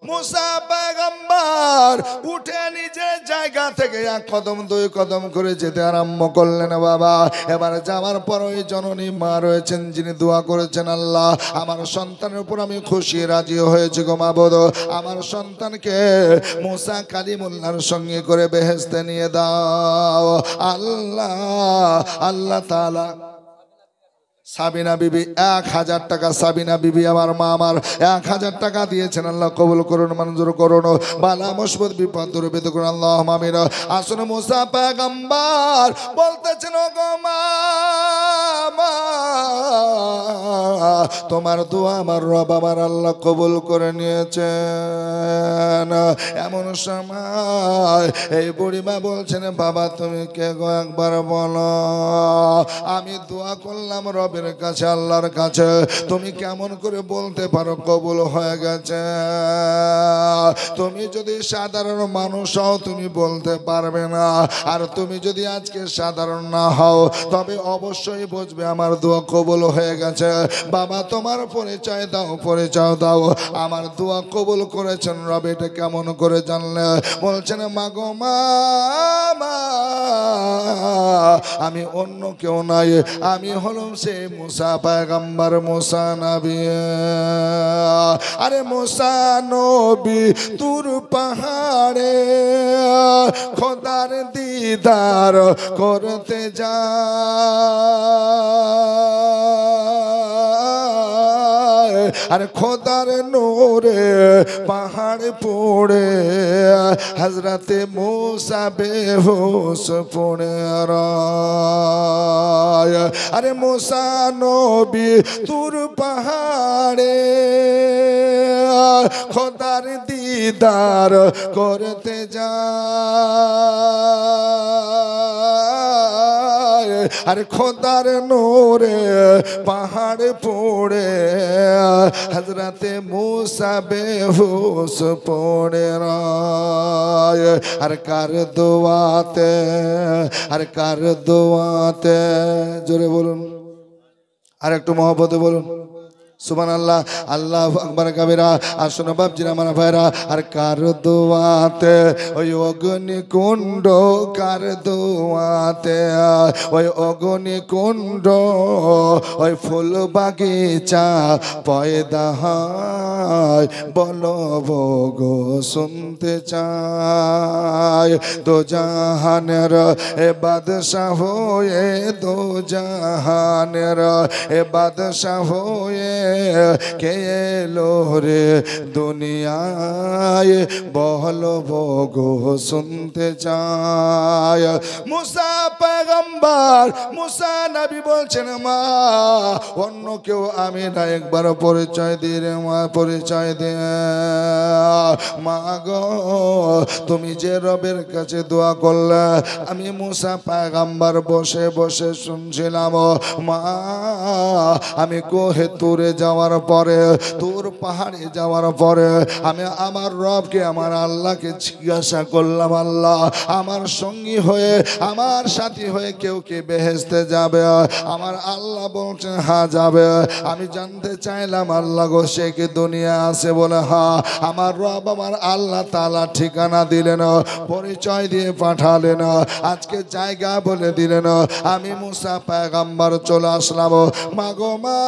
মুসা পয়গম্বর উঠে নিজের জায়গা থেকে এক কদম দুই কদম করে যেতে আরম্ভ করলেন বাবা। এবার যাওয়ার পর ওই জননী মা রয়েছেন, যিনি দোয়া করেছেন, আল্লাহ আমার সন্তানের উপর আমি খুশি রাজি হয়েছি গো মাবুদ, আমার সন্তানকে মুসা কালিমুল্লাহর সঙ্গে করে বেহেশতে নিয়ে দাও। আল্লাহ আল্লাহ তাআলা সাবিনা বিবি 1000 টাকা, সাবিনা বিবি আমার মা আমার 1000 টাকা দিয়েছেন। আল্লাহ কবুল করুন, মঞ্জুর করুন, বালা মুসিবত বিপদ দূর করুন, আল্লাহুম্মা আমিন। আসুন মুসা পয়গম্বর বলতেছেন, ও গো মা, তোমার দোয়া আমার রব আমার আল্লাহ কবুল করে নিয়েছেন। এমন সময় এই বুড়িমা বলছেন, বাবা তুমি কে গো একবার বলো। আমি দোয়া করলাম রবের কাছে, আল্লাহর কাছে, তুমি কেমন করে বলতে পারো কবুল হয়ে গেছে? তুমি যদি সাধারণ মানুষ হও তুমি বলতে পারবে না, আর তুমি যদি আজকে সাধারণ না হও তবে অবশ্যই বুঝবে আমার দোয়া কবুল হয়ে গেছে। বাবা তোমার পরিচয় দাও, পরিচয় দাও, আমার দোয়া কবুল করেছেন রব, এটা কেমন করে জানলে? বলছেন, মাগো মা, আমি অন্য কেউ নাই, আমি হলাম সে মুসা পয়গম্বর, মুসা নবী। আরে মুসা নবী তুর পাহাড়ে খোদার দিদার করতে যায়, আর খোদার নূরে পাহাড় পড়ে হযরতে মুসা বেহুশ পড়ে রয়। আরে মুসা নবী তুর পাহাড়ে খোদার দিদার করতে যায়, আর খোদার নূরে পাহাড় পড়ে হযরতে মুসা বেহুশ পড়ে রয়। আর কার দোয়াতে, আর কার দোয়াতে, জোরে বলুন, আর একটু মহব্বতে বলুন সুবহানাল্লাহ, আল্লাহু আকবার কাবীরা। আসুন বাপজিরা আমার ভাইরা, আর কার দোয়াতে ওই অগ্নি কুণ্ড, কার দোয়াতে ওই অগ্নি কুণ্ড, ওই ফুল বাগিচা পয়দা হয়, বলো গো শুনতে চাই। দো জাহানের এ বাদশাহ হয়ে, দো জাহানের এ বাদশাহ হয়ে কে এলো রে দুনিয়ায়, বলো গো শুনতে চাই। মুসা পয়গম্বর, মুসা নবী বলছেন, মা অন্য কেউ আমি না, একবার পরিচয় দিয়ে রে মা, পরিচয় দে। মা গো তুমি যে রবের কাছে দোয়া করলে, আমি মুসা পয়গম্বর বসে বসে শুনছিলাম। মা আমি কোহে তুরে যাওয়ার পরে, তুর পাহাড়ে যাওয়ার পরে আমি আমার রবকে, আমার আল্লাহকে জিজ্ঞাসা করলাম, আল্লাহ আমার সঙ্গী হয়ে, আমার সাথী হয়ে কেউ কি বেহেশতে যাবে? আমার আল্লাহ বলছেন হ্যাঁ যাবে। আমি জানতে চাইলাম, আল্লাহ গো সে কি দুনিয়া আছে? বলে হ্যাঁ। আমার রব আমার আল্লাহ তাআলা ঠিকানা দিলেন, পরিচয় দিয়ে পাঠালেন, আজকে জায়গা বলে দিলেন। আমি মুসা পয়গম্বর চলে আসলাম। মাগো মা,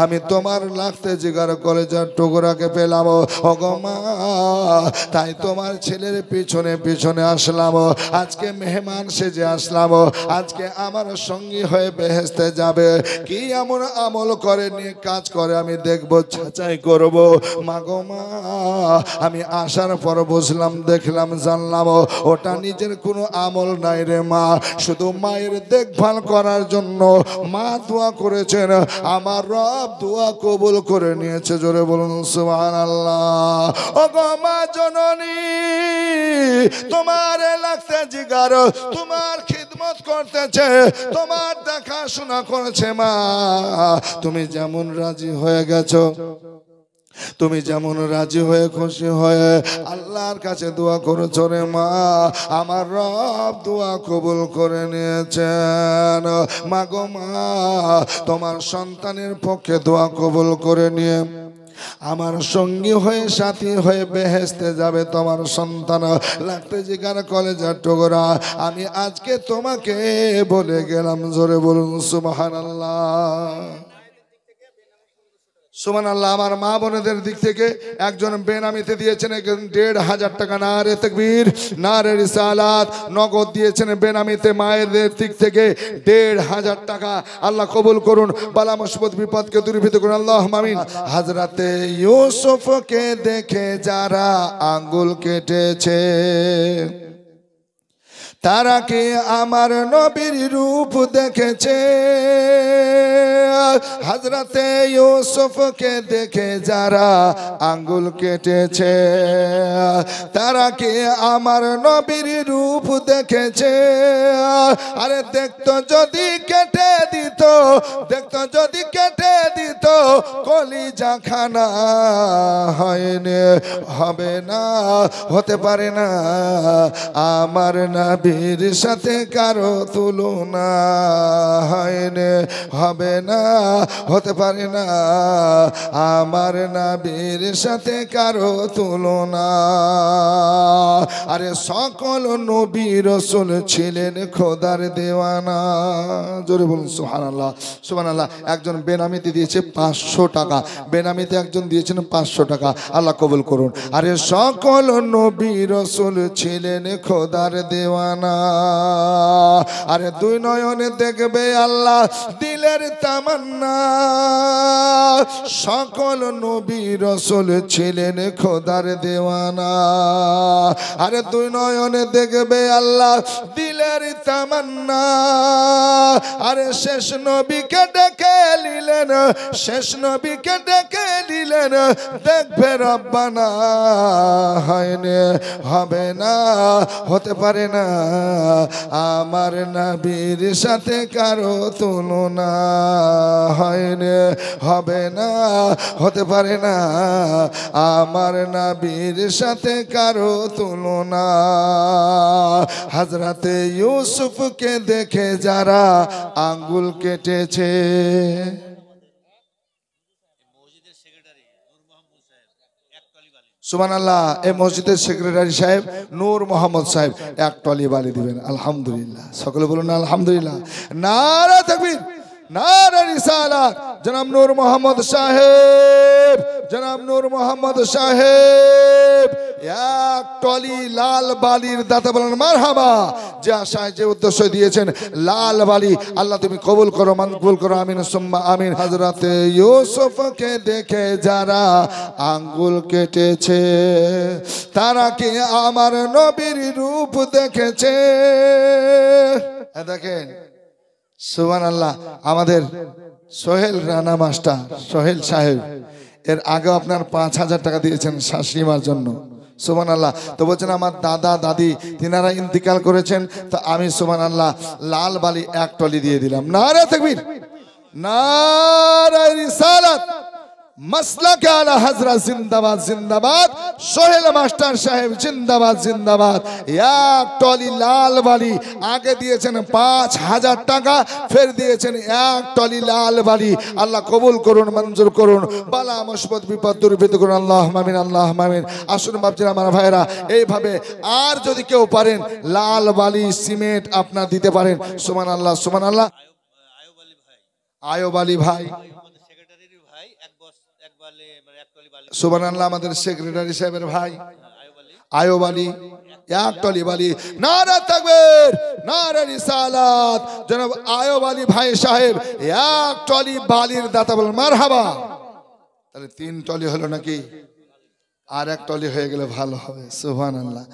আমি তোমার লাগতে জিগার কলেজার টুকরাকে পেলাম, ওগো মা, তাই তোমার ছেলের পিছনে পিছনে আসলাম, আজকে মেহমান সেজে আসলাম, আজকে আমার সঙ্গী হয়ে বেহেশতে যাবে। কি এমন আমল করে, নিয়ে কাজ করে আমি দেখব, যাচাই করব। মাগো মা, আমি আসার পর বুঝলাম, দেখলাম, জানলাম ওটা নিজের কোনো আমল নাই রে মা, শুধু মায়ের দেখভাল করার জন্য মা দোয়া করেছেন, আমার রব দোয়া কবুল করে নিয়েছে। জোরে বলুন সুবহানাল্লাহ। ও গো মা জননী, তোমার লাগতে জিগার, তোমার খিদমত করতেছে, তোমার দেখাশোনা করেছে মা। তুমি যেমন রাজি হয়ে গেছো, তুমি যেমন রাজি হয়ে খুশি হয়ে আল্লাহর কাছে দোয়া করেছো রে মা, আমার রব দোয়া কবুল করে নিয়েছেন। মা গো মা, তোমার সন্তানের পক্ষে দোয়া কবুল করে নিয়ে আমার সঙ্গী হয়ে সাথী হয়ে বেহেশতে যাবে তোমার সন্তান। লাগতে জিগার কলেজার টুকরা, আমি আজকে তোমাকে বলে গেলাম, জোরে বলুন সুবহানাল্লাহ। সুবহানাল্লাহ। আমার মা বোনেদের দিক থেকে একজন বেনামিতে দিয়েছেন ১,৫০০ টাকা। নারে তাকবীর, নারে রিসালাত। নগদ দিয়েছেন বেনামিতে মায়েদের দিক থেকে ১,৫০০ টাকা। আল্লাহ কবুল করুন, বালা মুসিবত বিপদকে দূরীভূত করুন, আল্লাহুম্মা আমিন। হযরতে ইউসুফকে দেখে যারা আঙ্গুল কেটেছে, তারা কি আমার নবীর রূপ দেখেছে? হযরতে ইউসুফকে দেখে যারা আঙ্গুল কেটেছে, তারা কি আমার নবীর রূপ দেখেছে? আরে দেখতো যদি কেটে দিত, দেখতো যদি কেটে দিত কলিজা খানা হয়নি, হবে না, হতে পারে না আমার নবীর সাথে কারো তুলনা হয়নি, হবে না, হতে পারে না আমার নবীর সাথে কারো তুলনা। আরে সকল নবী রাসূল ছিলেন খোদার দেওয়ানা, জোরে বলুন সুবহানাল্লাহ, সুবহানাল্লাহ। একজন বেনামিতে দিয়েছে ৫০০ টাকা, বেনামিতে একজন দিয়েছেন ৫০০ টাকা, আল্লাহ কবুল করুন। আরে সকল নবী রাসূল ছিলেন খোদার দেওয়ানা। আরে দুই নয়নে দেখবে আল্লাহ দিলের তামান্না, সকল নবী রাসূল ছিলেন খোদার দেওয়ানা। আরে দুই নয়নে দেখবে আল্লাহ দিলের তামান্না। আরে শেষ নবীকে ডেকে নিলেন, শেষ নবীকে ডেকে নিলেন, দেখবে রব্বানা হয়নি, হবে না, হতে পারে না আমার নবীর সাথে কারো তুলনা হয়নি, হবে না, হতে পারে না আমার নবীর সাথে কারো তুলনা। হযরতে ইউসুফকে দেখে যারা আঙ্গুল কেটেছে, সুবহানাল্লাহ। এই মসজিদের সেক্রেটারি সাহেব নূর মোহাম্মদ সাহেব এক টলি বালি দিবেন, আলহামদুলিল্লাহ। সকলে বলুন আলহামদুলিল্লাহ। নারে তাকবীর, নারে রিসালাত। জনাব নূর মোহাম্মদ সাহেব, জনাব নূর মোহাম্মদ সাহেব এক টলি লাল বালির দাতা, বলেন মারহাবা। যে আশায় যে উদ্দেশ্য দিয়েছেন লাল বালি, আল্লাহ তুমি কবুল করো, মকবুল করো, আমিন সুম্মা আমিন। হযরতে ইউসুফকে দেখে যারা আঙ্গুল কেটেছে, তারা কি আমার নবীর রূপ দেখেছে? দেখেন সুবহানাল্লাহ। আমাদের সোহেল রানা মাস্টার, সোহেল সাহেব, এর আগে আপনার ৫,০০০ টাকা দিয়েছেন শাশুড়িমার জন্য, সুবহানাল্লাহ। তো বলছেন আমার দাদা দাদি তিনারা ইন্তিকাল করেছেন, তো আমি সুবহানাল্লাহ লাল বালি এক টলি দিয়ে দিলাম। নারে তাকবীর, নারে রিসালাত। মাসলাক আলা হযরত জিন্দাবাদ, জিন্দাবাদ। সোহেল মাস্টার সাহেব জিন্দাবাদ, জিন্দাবাদ। এক টলি লাল বালি আগে দিয়েছেন ৫,০০০ টাকা, ফের দিয়েছেন এক টলি লাল বালি। আল্লাহ কবুল করুন, মঞ্জুর করুন, বালা মুসিবত বিপদ দূরীভূত করুন, আল্লাহুম্মা আমিন, আল্লাহুম্মা আমিন। আসুন বাপজিরা, আমার ভাইরা, এইভাবে আর যদি কেউ পারেন লাল বালি সিমেন্ট আপনার দিতে পারেন, সুবহানাল্লাহ, সুবহানাল্লাহ। আয়ুব আলী ভাই, সুবহানাল্লাহ, আমাদের সেক্রেটারি সাহেবের ভাই আয়ুব আলী এক টলি বালি। নারে তাকবীর, নারে রিসালাত। জনাব আয়ুব আলী ভাই সাহেব এক টলি বালির দাতা, বলেন মারহাবা। তাহলে ৩ টলি হলো নাকি? আর এক টলি হয়ে গেলে ভালো হবে, সুবহানাল্লাহ।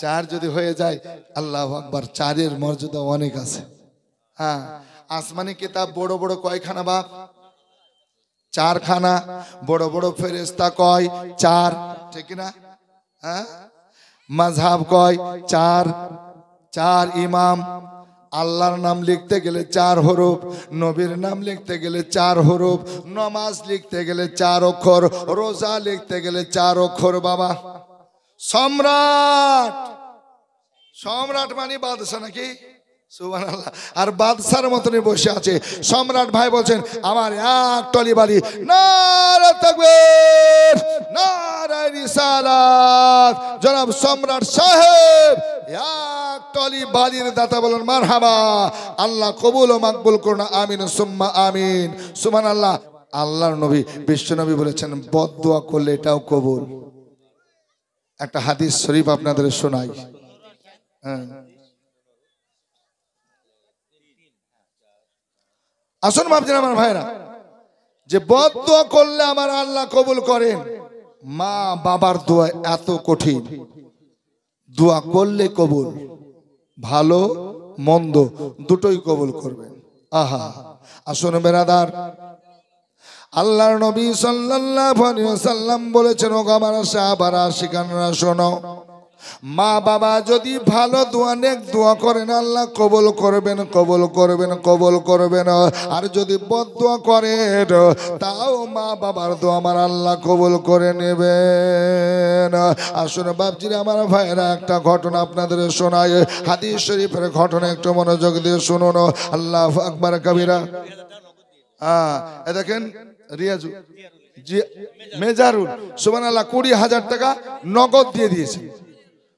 ৪ যদি হয়ে যায়, আল্লাহু আকবার, ৪-এর মর্যাদা অনেক আছে। হ্যাঁ, আসমানি কিতাব বড় বড় কয়খানা বাপ? ৪ খানা। বড় বড় ফেরেশতা কয়? ৪, ঠিক না? হ্যাঁ, মাযহাব কয়? ৪ ইমাম। আল্লাহর নাম লিখতে গেলে 4 হরফ, নবীর নাম লিখতে গেলে 4 হরফ, নামাজ লিখতে গেলে 4 অক্ষর, রোজা লিখতে গেলে 4 অক্ষর। বাবা সম্রাট, সম্রাট মানে বাদশা নাকি? সুবহানাল্লাহ। আর বাদশার মতনই বসে আছে সম্রাট। ভাই বলছেন আমার এক টলি বাড়ি, নারে তাকবীর, নারে রিসালাত। জনাব সম্রাট সাহেব এক টলি বাড়ির দাতা, বলেন মারহাবা। আল্লাহ কবুল ও মাকবুল করুন, আমিন সুম্মা আমিন। সুবহানাল্লাহ। আল্লাহর নবী বিশ্ব নবী বলেছেন বদদুয়া করলে এটাও কবুল। একটা হাদিস শরীফ আপনাদের শোনাই। হ্যাঁ, আসুন ভাবছেন আমার ভাইরা, যে বদদুয়া করলে আমার আল্লাহ কবুল করেন। মা বাবার দোয়া এত কঠিন, দোয়া করলে কবুল, ভালো মন্দ দুটোই কবুল করবেন। আহা, আসুন বেরাদার, আল্লাহর নবী সাল্লাল্লাহু আলাইহি ওয়াসাল্লাম বলেছেন, ও আমার সাহাবারা শিখানরা শোনো, মা বাবা যদি ভালো দোয়া নেক দোয়া করেন আল্লাহ কবুল করবেন, কবুল করবেন, কবুল করবেন। আর যদি বদদোয়া করেন তাও মা বাবার দোয়া আমার আল্লাহ কবুল করে নেবেন। আসুন বাপজিরা আমার ভাইরা, একটা ঘটনা আপনাদের শোনায়, হাদিস শরীফের ঘটনা, একটু মনোযোগ দিয়ে শুনুন। আল্লাহু আকবার কবিরা। এ দেখেন রিয়াজু জি মেজারুল, সুবহানাল্লাহ, 20,000 টাকা নগদ দিয়ে দিয়েছে।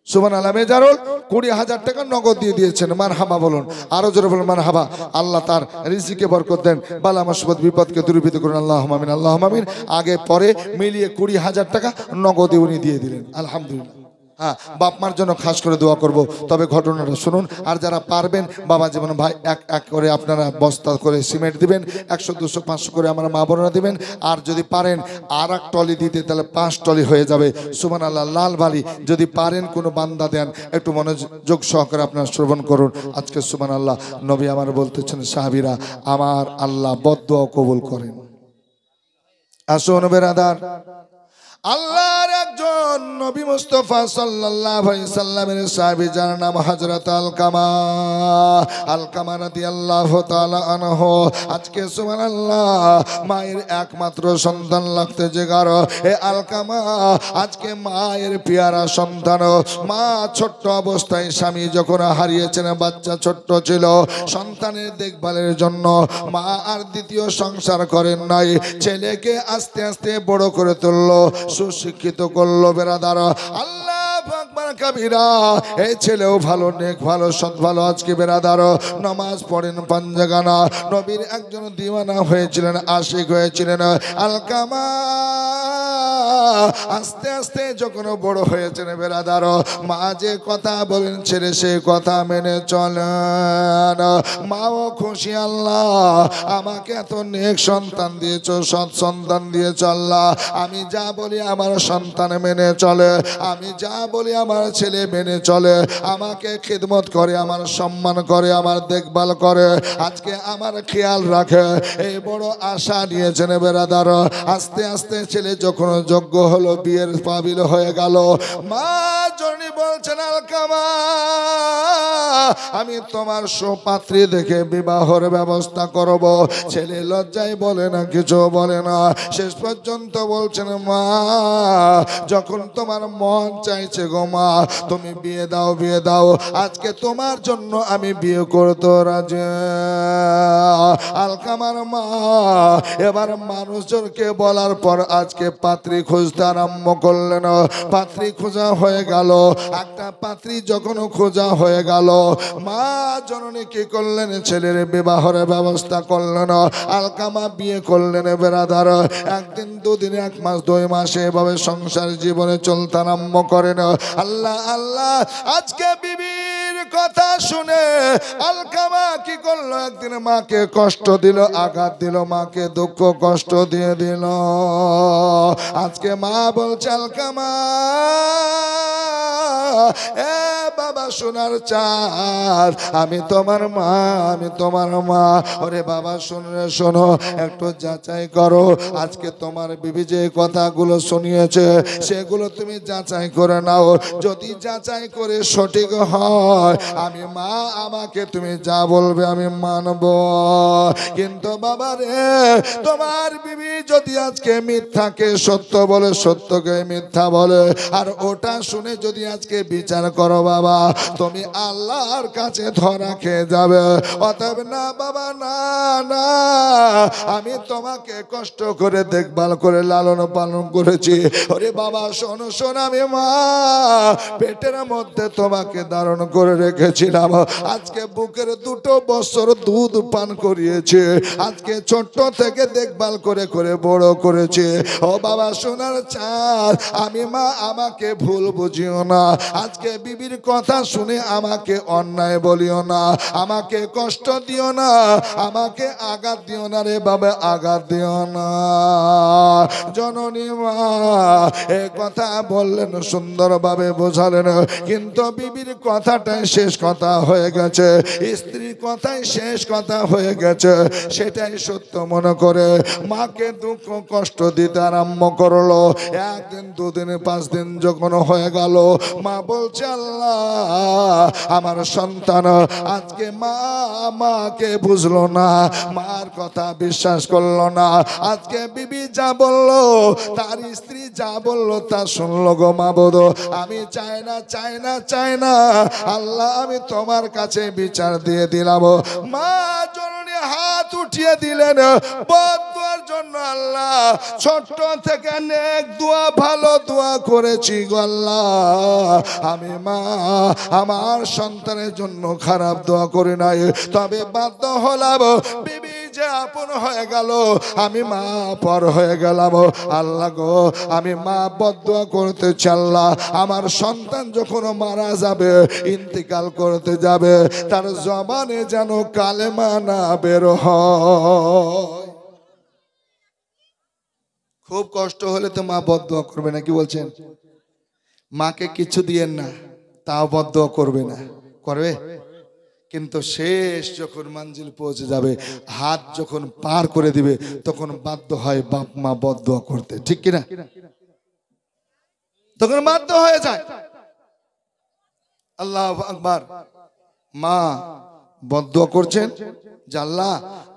সুবহানাল্লাহ, মেজারুল 20,000 টাকা নগদ দিয়ে দিয়েছেন। মারহাবা বলুন, আরো জোরে বলুন মারহাবা। আল্লাহ তার রিজিকে বরকত দেন, বালা মুসিবত বিপদকে দূরীভূত করুন। আল্লাহুম্মা আমিন, আল্লাহুম্মা আমিন। আগে পরে মিলিয়ে 20,000 টাকা নগদে উনি দিয়ে দিলেন। আলহামদুলিল্লাহ। হ্যাঁ, বাপ মার জন্য খাস করে দোয়া করব। তবে ঘটনাটা শুনুন, আর যারা পারবেন বাবা জীবন ভাই এক এক করে আপনারা বস্তা করে সিমেন্ট দিবেন, 100 200 500 করে আমার মা বোনেরা দিবেন। আর যদি পারেন আর এক টলি দিতে, তাহলে 5 টলি হয়ে যাবে। সুবহানাল্লাহ। লাল বালি যদি পারেন কোনো বান্দা দেন, একটু মনোযোগ সহকারে আপনারা শ্রবণ করুন। আজকে সুবহানাল্লাহ নবী আমার বলতেছেন, সাহাবীরা আমার আল্লাহ বদদুয়া কবুল করেন। আসুন বেরাদার, আল্লাহর একজন নবী মুস্তাফা সাল্লাল্লাহু আলাইহি সাল্লামের সাহাবী, যার নাম হযরত আলকামা, আলকামা রাদিয়াল্লাহু তাআলা আনহু। আজকে সুবহানাল্লাহ মায়ের একমাত্র সন্তান লাগতে জেগার এ আলকামা আজকে মায়ের পেয়ারা সন্তান। মা ছোট্ট অবস্থায় স্বামী যখন হারিয়েছেন, বাচ্চা ছোট্ট ছিল, সন্তানের দেখভালের জন্য মা আর দ্বিতীয় সংসার করেন নাই। ছেলেকে আস্তে আস্তে বড় করে তুললো, সুশিক্ষিত করলো। বেরাদার আল্লাহু আকবার কবিরা। এই ছেলেও ভালো, নেক ভালো, সৎ ভালো। আজকে বেরাদার নামাজ পড়েন পাঞ্জাগানা। নবীর একজন দিওয়ানা হয়েছিলেন, আশিক হয়েছিলেন আলকামা। আস্তে আস্তে যখন বড় হয়েছেন বেরাদার, মা যে কথা বলেন ছেলে সে কথা মেনে চলেন। মাও খুশি, আল্লাহ আমাকে এত নেক সন্তান দিয়েছ, সৎ সন্তান দিয়েছ। আল্লাহ আমি যা বলি আমার সন্তান মেনে চলে, আমি যা বলি আমার ছেলে মেনে চলে, আমাকে খিদমত করে, আমার সম্মান করে, আমার দেখভাল করে, আজকে আমার খেয়াল রাখে। এই বড় আশা নিয়েছেন বেরাদার। আস্তে আস্তে ছেলে যখন যোগ্য হলো, বিয়ের কাবিল হয়ে গেল, মা জননী বলছেন, আলকামা আমি তোমার সুপাত্রী দেখে বিবাহের ব্যবস্থা করব। ছেলে লজ্জায় বলে না, কিছু বলে না। শেষ পর্যন্ত বলছেন, মা যখন তোমার মন চাইছে গো মা, তুমি বিয়ে দাও, বিয়ে দাও। আজকে তোমার জন্য আমি বিয়ে করতে রাজি। আলকামার মা এবার মানুষজনকে বলার পর আজকে পাত্রী খুঁজতে আরম্ভ করলেন। পাত্রী খোঁজা হয়ে গেল। একটা পাত্রী যখন খোঁজা হয়ে গেল, মা জননী কি করলেন, ছেলের বিবাহের ব্যবস্থা করলেন। আলকামা বিয়ে করলেন বেরাদার। একদিন, দুদিন, 1 মাস, 2 মাসে এভাবে সংসার জীবনে চলতে আরম্ভ করেন। আল্লাহ আল্লাহ, আজকে বিবির কথা শুনে আলকামা কি করলো, একদিন মাকে কষ্ট দিল, আঘাত দিল, মাকে দুঃখ কষ্ট দিয়ে দিল। আজকে মা বলছে, আলকামা এ বাবা শোনার চাঁদ, আমি তোমার মা, আমি তোমার মা। ওরে বাবা শুনে শোনো, একটু যাচাই করো। আজকে তোমার বিবি যে কথাগুলো শুনিয়েছে সেগুলো তুমি যাচাই করে নাও। যদি যাচাই করে সঠিক হয় আমি মা, আমাকে তুমি যা বলবে আমি মানব। কিন্তু বাবা রে, তোমার বিবি যদি আজকে মিথ্যাকে সত্য বলে, সত্যকে মিথ্যা বলে, আর ওটা শুনে যদি আজকে বিচার করো বাবা, তুমি আল্লাহর কাছে ধরা খেয়ে যাবে। অতএব না বাবা, না না, আমি তোমাকে কষ্ট করে দেখভাল করে লালন পালন করেছি। ওরে বাবা শোনো শোন, আমি মা পেটের মধ্যে তোমাকে ধারণ করে রেখেছিলাম, আজকে বুকের 2 বছর দুধ পান করিয়েছে, আজকে ছোট্ট থেকে দেখভাল করে করে বড় করেছে। ও বাবা সোনার চাঁদ, আমি মা, আমাকে ভুল বুঝিও না। আজকে বিবির কথা শুনে আমাকে অন্যায় বলিও না, আমাকে কষ্ট দিও না, আমাকে আঘাত দিও না রে বাবা, আঘাত দিও না। জননী মা এ কথা বললেন, সুন্দরভাবে বোঝালেন, কিন্তু বিবির কথাটাই শেষ কথা হয়ে গেছে, স্ত্রীর কথাই শেষ কথা হয়ে গেছে। সেটাই সত্য মনে করে মাকে দুঃখ কষ্ট দিতে আরম্ভ করলো। 1 দিন 2 দিন 5 দিন যখন হয়ে গেল, মা বলছে আল্লাহ, আমার সন্তান আজকে মাকে বুঝলো না, মার কথা বিশ্বাস করলো না। আজকে বিবি যা বললো, তার স্ত্রী যা বললো তা শুনলো গো মাবুদ। আমি চাই না চাই না চাই না আল্লাহ, আমি তোমার কাছে বিচার দিয়ে দিলাম। মা জননী হাত উঠিয়ে দিলেন বদদুয়ার জন্য। আল্লাহ, ছোট্ট থেকে নেক দোয়া, ভালো দোয়া করেছি গো আল্লাহ, আমি মা আমার সন্তানের জন্য খারাপ দোয়া করি নাই, তবে বাধ্য হলাম, বিবি যে আপন হয়ে গেল, আমি মা পর হয়ে গেলাম। আল্লাহ গো, আমি মা বদদুয়া করতে চাল্লাহ, আমার সন্তান যখন মারা যাবে, ইন্তিকাল করতে যাবে, তার জবানে যেন কালেমা না বের হয়। খুব কষ্ট হলে তো মা বদদুয়া করবে না, কি বলছেন? মাকে কিছু দিয়েন না, তাও বদদুয়া করবে না, করবে? কিন্তু শেষ যখন মঞ্জিল পৌঁছে যাবে, হাত যখন পার করে দিবে, তখন বাধ্য হয় বাপ মা বদদুয়া করতে, ঠিক কিনা? তখন বাধ্য হয়ে যায়। আল্লাহু আকবার। মা বদদুয়া করছেন যে আল্লাহ,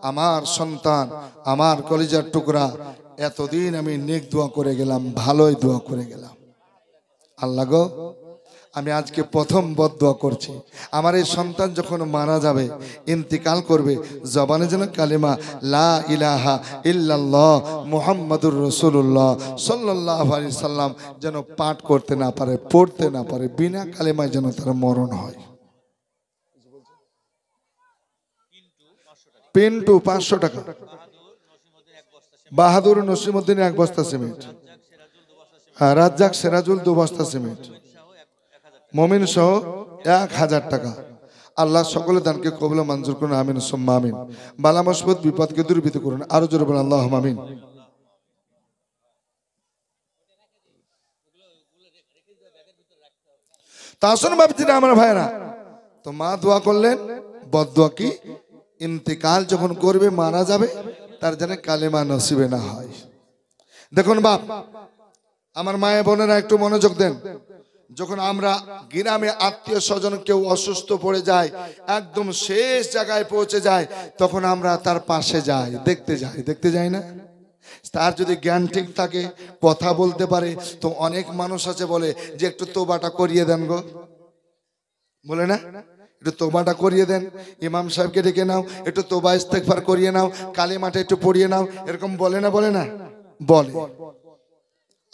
আমার সন্তান, আমার কলিজার টুকরা, এতদিন আমি নেক দোয়া করে গেলাম, ভালোই দোয়া করে গেলাম, আল্লাহ গো, আমি আজকে প্রথম বদদুয়া করছি, আমার এই সন্তান যখন মারা যাবে, ইন্তিকাল করবে, জবানে যেন কালিমা লা ইলাহা ইল্লাল্লাহ মুহাম্মাদুর রাসূলুল্লাহ সাল্লাল্লাহু আলাইহি সাল্লাম যেন পাঠ করতে না পারে, পড়তে না পারে, বিনা কালিমায় যেন তার মরণ হয়। পিন্টু 500 টাকা, বাহাদুর নসিমউদ্দিন 1 বস্তা সিমেন্ট, রাজ্জাক সিরাজুল 2 বস্তা সিমেন্ট, মমিন সহ 1000 টাকা। আল্লাহ সকলে দানকে কবুল ও মঞ্জুর করুন, আমিন সুম্মা আমিন। বালা মুসিবত বিপদকে দূরীভূত করুন, আরো জোরে বলুন আল্লাহুম্মা আমিন। তা আসুন বাপজিরা, আমার ভাইরা, তো মা দোয়া করলেন, বদদুয়া কি, ইন্তেকাল যখন করবে, মারা যাবে, তার যেন কালেমা নসিবে না হয়। দেখুন বাপ, আমার মায়ের বোনেরা একটু মনোযোগ দেন। যখন আমরা গ্রামে আত্মীয় স্বজন কেউ অসুস্থ পড়ে যায়, একদম শেষ জায়গায় পৌঁছে যায়, তখন আমরা তার পাশে যাই, দেখতে যাই না? তার যদি জ্ঞান ঠিক থাকে, কথা বলতে পারে, তো অনেক মানুষ আছে বলে যে একটু তোবাটা করিয়ে দেন গো, বলে না, একটু তোবাটা করিয়ে দেন, ইমাম সাহেবকে ডেকে নাও, একটু তোবা ইস্তেগফার করিয়ে নাও, কালিমাটা একটু পড়িয়ে নাও, এরকম বলে না? বলে না? বলে।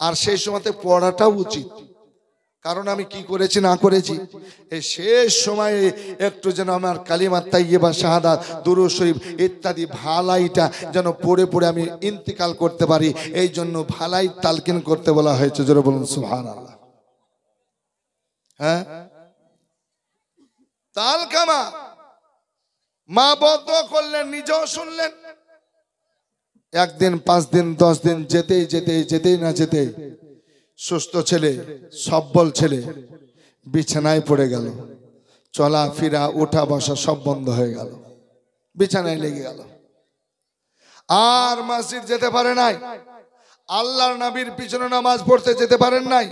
আর সেই সময়তে পড়াটাও উচিত, কারণ আমি কি করেছি না করেছি, এই শেষ সময়ে একটু যেন আমার কালিমা তাইয়্যিবা, শাহাদাত, দুরূদ শরীফ ইত্যাদি ভালাইটা যেন পড়ে পড়ে আমি ইন্তিকাল করতে পারি, এই জন্য ভালাই তালকিন করতে বলা হয়েছে। জোরে বলুন সুবহানাল্লাহ। হ্যাঁ, তালকামা। মা বদদুয়া করলেন, নিজেও শুনলেন। 1 দিন 5 দিন 10 দিন যেতেই না যেতেই সুস্থ ছেলে, সব্বল ছেলে বিছানায় পড়ে গেল, চলা ফিরা ওঠা বসা সব বন্ধ হয়ে গেল, বিছানায় লেগে গেল, আর মসজিদ যেতে পারে নাই, আল্লাহর নবীর পিছনে নামাজ পড়তে যেতে পারেন নাই,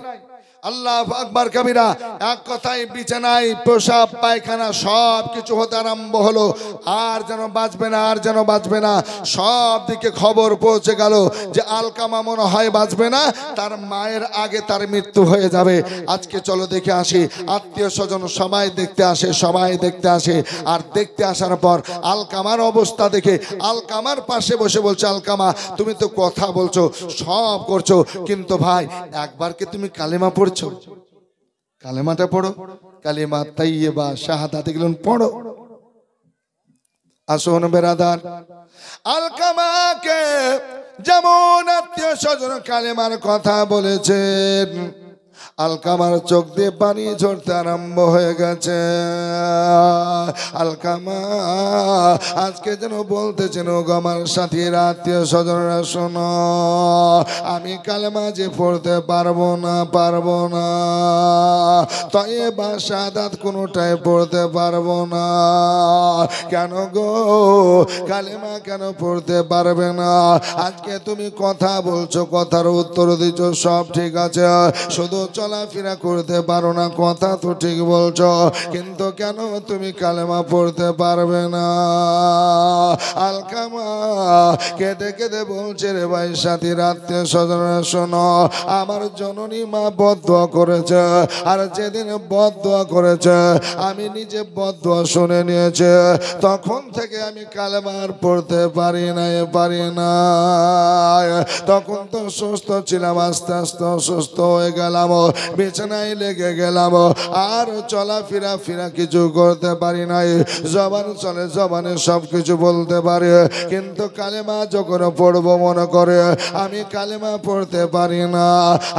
আল্লাহু আকবার কবিরা। এক কথায় বিছানায় পেশাব পায়খানা সব কিছু হতে আরম্ভ হলো। আর যেন বাঁচবে না, আর যেন বাঁচবে না। সব দিকে খবর পৌঁছে গেল যে আলকামা মনে হয় বাঁচবে না, তার মায়ের আগে তার মৃত্যু হয়ে যাবে। আজকে চলো দেখে আসি। আত্মীয় স্বজন সবাই দেখতে আসে, সবাই দেখতে আসে। আর দেখতে আসার পর আলকামার অবস্থা দেখে আলকামার পাশে বসে বলছে, আলকামা তুমি তো কথা বলছো, সব করছো, কিন্তু ভাই একবার কি তুমি কালেমা পড়ছো? কালেমাটা পড়ো, কালেমা তাইয়্যিবা শাহাদাত এগুলো পড়ো। আসুন বেরাদার, আলকামাকে যেমন আত্মীয় স্বজন কালেমার কথা বলেছেন, আলকামার চোখ দিয়ে পানি ঝরতে আরম্ভ হয়ে গেছে। আলকামা আজকে যেন বলতেছেন, ও আমার সাথীরা, আত্মীয় স্বজনরা শোনো, আমি কালেমা যে পড়তে পারবো না, পারবো না, তাইয়্যিবা শাহাদাত কোনোটাই পড়তে পারবো না। কেন গো, কালেমা কেন পড়তে পারবে না? আজকে তুমি কথা বলছো, কথার উত্তর দিচ্ছ, সব ঠিক আছে, শুধু চলাফেরা করতে পারো না, কথা তো ঠিক বলছো, কিন্তু কেন তুমি কালেমা পড়তে পারবে না? আলকামা কেঁদে কেঁদে বলছে, রে ভাই সাথীর আত্মীয় স্বজনরা শোনো, আমার জননী মা বদদোয়া করেছে, আর যেদিন বদদোয়া করেছে আমি নিজে বদদোয়া শুনে নিয়েছে, তখন থেকে আমি কালেমা আর পড়তে পারি না, পারি না। তখন তো সুস্থ ছিলাম, আস্তে আস্তে অসুস্থ হয়ে গেলাম, বিছানায় লেগে গেলাম, আর চলাফেরা ফিরা কিছু করতে পারি নাই। জবান চলে, জবানে সব কিছু বলতে পারে, কিন্তু কালেমা যখন পড়বো মনে করে আমি কালেমা পড়তে পারি না।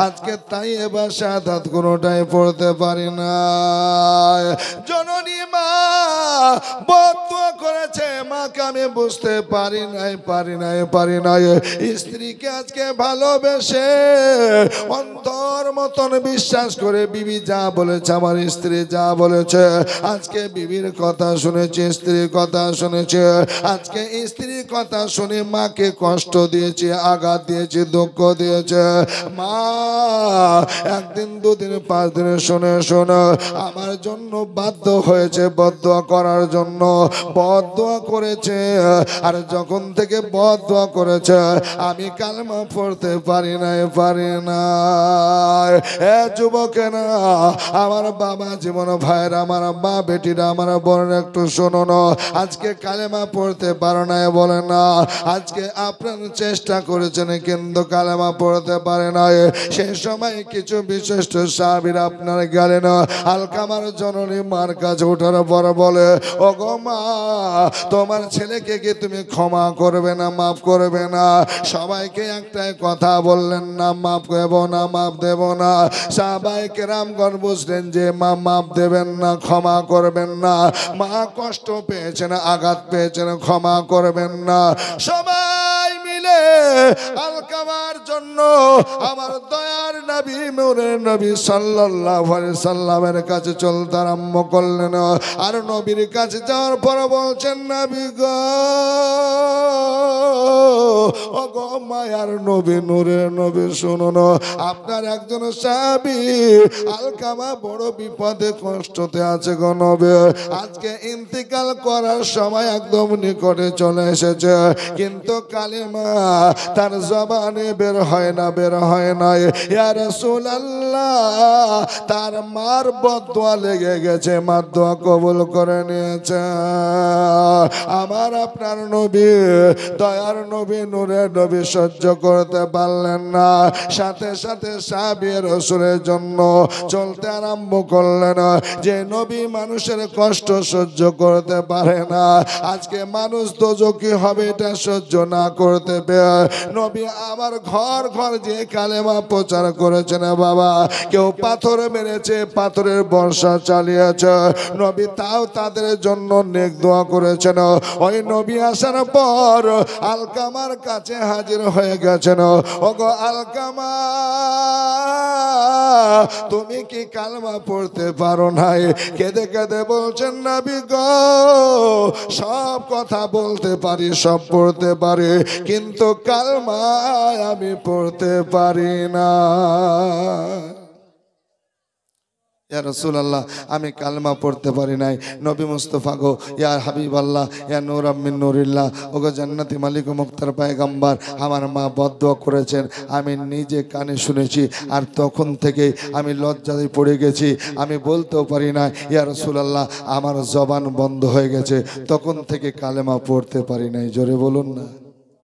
আজকে তাইয়্যিবা শাহাদাত কোনোটাই পড়তে পারি না। জননী মা বদদোয়া করেছে, মাকে আমি বুঝতে পারি নাই, পারি নাই, পারি নাই। স্ত্রীকে আজকে ভালোবেসে অন্তর মতন বিশ্বাস করে বিবি যা বলেছে, আমার স্ত্রী যা বলেছে, আজকে বিবির কথা শুনেছে, স্ত্রীর কথা শুনেছে। আজকে স্ত্রীর কথা শুনে মাকে কষ্ট দিয়েছে, আঘাত দিয়েছে, দুঃখ দিয়েছে। মা একদিন, দুদিন, 5 দিন শুনে শুনে আমার জন্য বাধ্য হয়েছে বদদোয়া করার জন্য, বদদোয়া করেছে। আর যখন থেকে বদদোয়া করেছে আমি কালেমা পড়তে পারি না, পারি না। এ যুবকেরা, আমার বাবা জীবন ভাইরা, আমার মা বেটিরা, আমার বোনেরা, একটু শোনো না। আজকে কালেমা পড়তে পারো না বলে না, আজকে আপনার চেষ্টা করেছেন কিন্তু কালেমা পড়তে পারে না। সেই সময় কিছু বিশিষ্ট সাহাবীরা আপনার গেলেন আলকামার জননী মার কাছে ওঠার পর বলে, ও গো মা, তোমার ছেলেকে কি তুমি ক্ষমা করবে না, মাফ করবে না? সবাইকে একটাই কথা বললেন না, মাফ দেব না, মাফ দেব না। সাহাবায়ে কেরামগণ বুঝলেন যে মা মাফ দেবেন না, ক্ষমা করবেন না। মা কষ্ট পেয়েছেন, আঘাত পেয়েছেন, ক্ষমা করবেন না। সবাই মিলে আলকামার জন্য আমার দয়ার নবী, নূরের নবী সাল্লাল্লাহু আলাইহি সাল্লামের কাছে চলতে আরম্ভ করলেন। আর নবীর কাছে যাওয়ার পর বলছেন, নবী গো, ও গো মায়ার নবী, নূরের নবী, শুনুন, আপনার একজন সাহাবী আলকামা বড় বিপদে কষ্টতে আছে গো নবী। আজকে ইন্তিকাল করার সময় একদম নিকটে চলে এসেছে, কিন্তু কালেমা তার জবানে বের হয় না, বের হয় না। ইয়া রাসূলুল্লাহ, তার মার বদদোয়া লেগে গেছে, মার দোয়া কবুল করে নিয়েছে। আমার আপনার নবী, দয়ার নবী, নূরের নবী সহ্য করতে পারলেন না। সাথে সাথে সাহাবী রাসূলের জন্য চলতে আরম্ভ করলেন। যে নবী মানুষের কষ্ট সহ্য করতে পারে না, আজকে মানুষ দোজখী হবে এটা সহ্য না করতে পেরে নবী আমার ঘর ঘর যে কালেমা প্রচার করেছেন বাবা, কেউ পাথর মেরেছে, পাথরের বর্ষা চালিয়েছে, নবী তাও তাদের জন্য নেক দোয়া করেছেন। ওই নবী আসার পর আলকামার কাছে হাজির হয়ে গেছেন। ওগো আলকামা, তুমি কি কালেমা পড়তে পারো নাই? কেঁদে কেঁদে বলছেন, নবী গো, সব কথা বলতে পারি, সব পড়তে পারি, কিন্তু কালেমা আমি পড়তে পারি না। ইয়া রাসূলুল্লাহ, আমি কালমা পড়তে পারি নাই। নবী মুস্তাফা গো, ইয়া হাবিবাল্লাহ, ইয়া নূর মিন নূরিল্লাহ, ওগো জান্নাতি মালিক ও মুক্তার পয়গম্বর, আমার মা বদদুয়া করেছেন, আমি নিজে কানে শুনেছি। আর তখন থেকে আমি লজ্জায় পড়ে গেছি, আমি বলতেও পারি না। ইয়া রাসূলুল্লাহ, আমার জবান বন্ধ হয়ে গেছে, তখন থেকে কালেমা পড়তে পারি নাই। জোরে বলুন না।